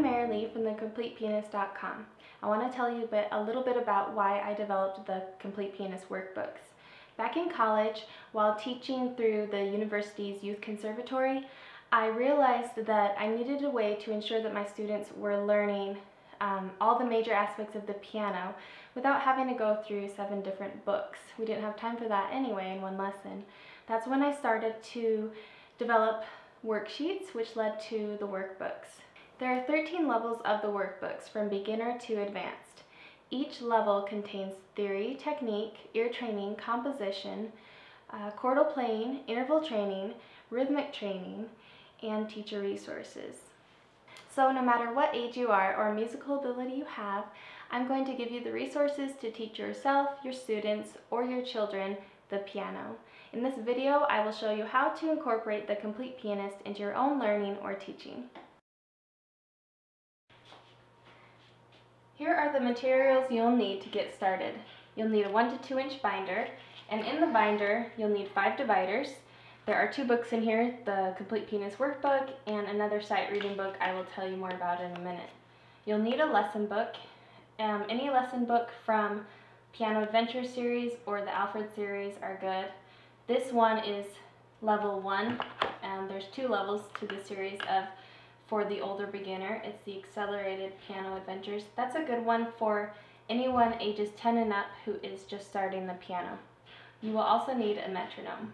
I'm Marilee from the CompletePianist.com. I want to tell you a little bit about why I developed the Complete Pianist workbooks. Back in college, while teaching through the university's youth conservatory, I realized that I needed a way to ensure that my students were learning all the major aspects of the piano without having to go through 7 different books. We didn't have time for that anyway in one lesson. That's when I started to develop worksheets, which led to the workbooks. There are 13 levels of the workbooks, from beginner to advanced. Each level contains theory, technique, ear training, composition, chordal playing, interval training, rhythmic training, and teacher resources. So no matter what age you are or musical ability you have, I'm going to give you the resources to teach yourself, your students, or your children the piano. In this video, I will show you how to incorporate the Complete Pianist into your own learning or teaching. Here are the materials you'll need to get started. You'll need a 1 to 2 inch binder, and in the binder you'll need 5 dividers. There are 2 books in here, the Complete Pianist workbook and another sight reading book I will tell you more about in a minute. You'll need a lesson book. Any lesson book from Piano Adventure series or the Alfred series are good. This one is level 1, and there's 2 levels to the series of. For the older beginner, it's the Accelerated Piano Adventures. That's a good one for anyone ages 10 and up who is just starting the piano. You will also need a metronome.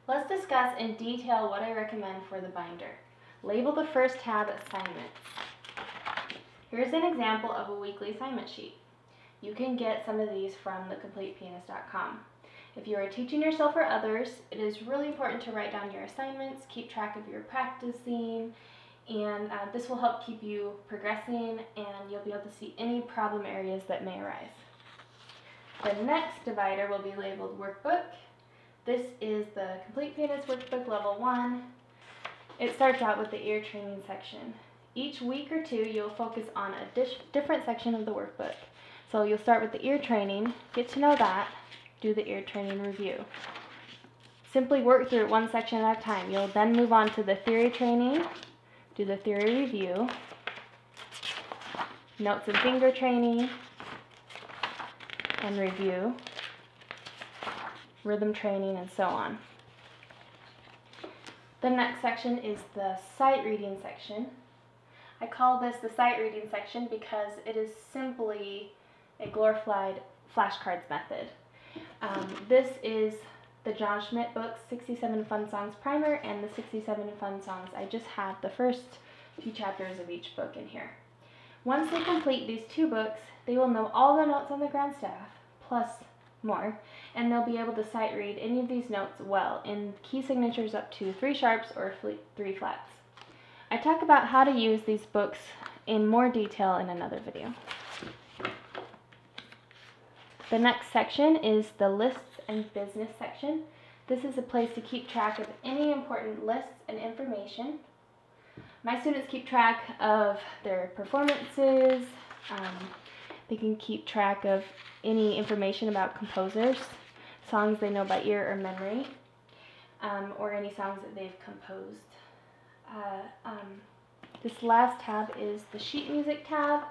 Let's discuss in detail what I recommend for the binder. Label the first tab Assignments. Here's an example of a weekly assignment sheet. You can get some of these from thecompletepianist.com. If you are teaching yourself or others, it is really important to write down your assignments, keep track of your practicing, and this will help keep you progressing, and you'll be able to see any problem areas that may arise. The next divider will be labeled Workbook. This is the Complete Pianist Workbook Level 1. It starts out with the ear training section. Each week or 2, you'll focus on a different section of the workbook. So you'll start with the ear training, get to know that, do the ear training review. Simply work through it one section at a time. You'll then move on to the theory training, do the theory review, notes and finger training, and review, rhythm training, and so on. The next section is the sight reading section. I call this the sight reading section because it is simply a glorified flashcards method. This is the John Schmidt book, 67 Fun Songs Primer, and the 67 Fun Songs. I just have the first few chapters of each book in here. Once they complete these 2 books, they will know all the notes on the grand staff, plus more, and they'll be able to sight read any of these notes well in key signatures up to 3 sharps or 3 flats. I talk about how to use these books in more detail in another video. The next section is the lists and business section. This is a place to keep track of any important lists and information. My students keep track of their performances. They can keep track of any information about composers, songs they know by ear or memory, or any songs that they've composed. This last tab is the sheet music tab.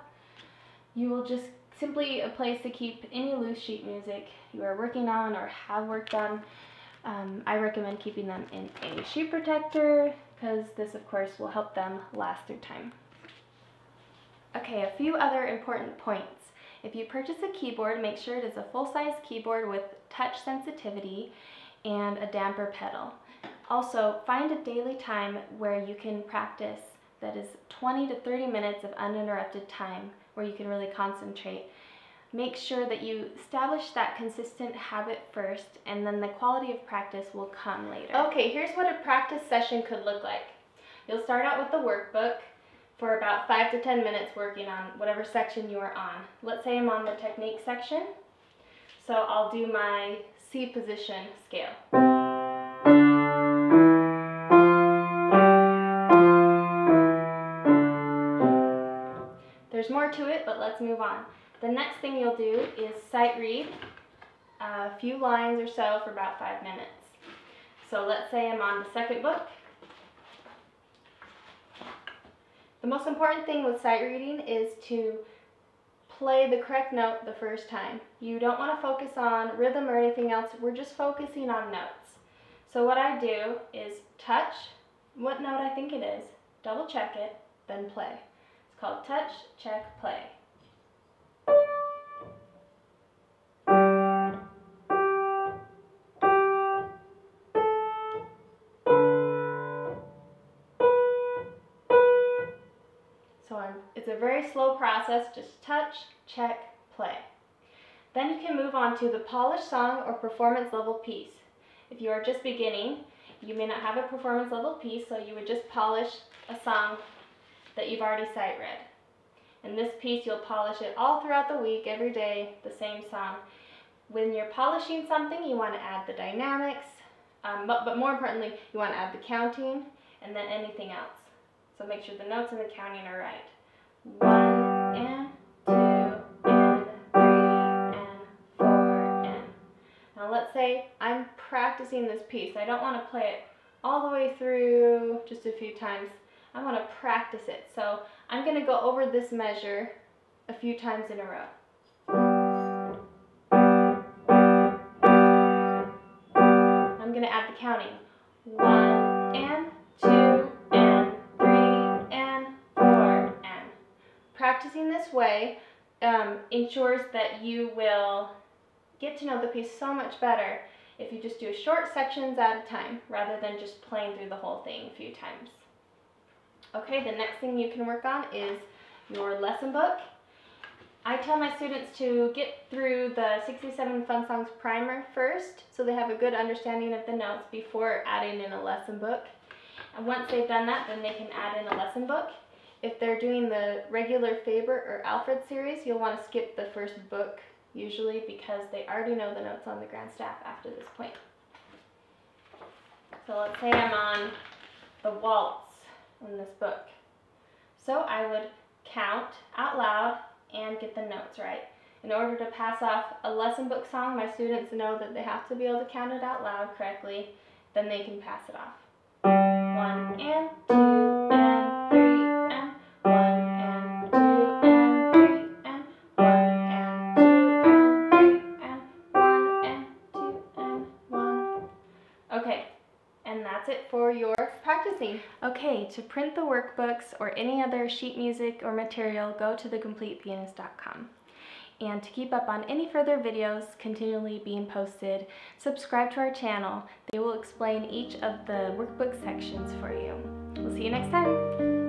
You will just simply a place to keep any loose sheet music you are working on or have worked on. I recommend keeping them in a sheet protector because this of course will help them last through time. Okay, a few other important points. If you purchase a keyboard, make sure it is a full-size keyboard with touch sensitivity and a damper pedal. Also, find a daily time where you can practice that is 20 to 30 minutes of uninterrupted time where you can really concentrate. Make sure that you establish that consistent habit first, and then the quality of practice will come later. Okay, here's what a practice session could look like. You'll start out with the workbook for about 5 to 10 minutes working on whatever section you are on. Let's say I'm on the technique section, so I'll do my C position scale. There's more to it, but let's move on. The next thing you'll do is sight read a few lines or so for about 5 minutes. So let's say I'm on the second book. The most important thing with sight reading is to play the correct note the first time. You don't want to focus on rhythm or anything else. We're just focusing on notes. So what I do is touch what note I think it is, double check it, then play. It's called touch, check, play. It's a very slow process, just touch, check, play. Then you can move on to the polished song or performance level piece. If you are just beginning, you may not have a performance level piece, so you would just polish a song that you've already sight read. In this piece, you'll polish it all throughout the week, every day, the same song. When you're polishing something, you want to add the dynamics, but more importantly, you want to add the counting and then anything else. So make sure the notes and the counting are right. 1 and 2 and 3 and 4 and. Now let's say I'm practicing this piece. I don't want to play it all the way through just a few times. I want to practice it. So I'm going to go over this measure a few times in a row. I'm going to add the counting. 1 and 2 and 3 and 4 and. Practicing this way ensures that you will get to know the piece so much better if you just do short sections at a time rather than just playing through the whole thing a few times. Okay, the next thing you can work on is your lesson book. I tell my students to get through the 67 Fun Songs primer first so they have a good understanding of the notes before adding in a lesson book. And once they've done that, then they can add in a lesson book. If they're doing the regular Faber or Alfred series, you'll want to skip the first book usually because they already know the notes on the grand staff after this point. So let's say I'm on the waltz in this book. So I would count out loud and get the notes right. In order to pass off a lesson book song, my students know that they have to be able to count it out loud correctly, then they can pass it off. 1 and 2 and 3 and 1 and 2 and 3 and 1 and 2 and 3 and 1 and 2 and 1. Okay, and that's it for your practicing. Okay, to print the workbooks or any other sheet music or material, go to thecompletepianist.com. And to keep up on any further videos continually being posted, subscribe to our channel. They will explain each of the workbook sections for you. We'll see you next time.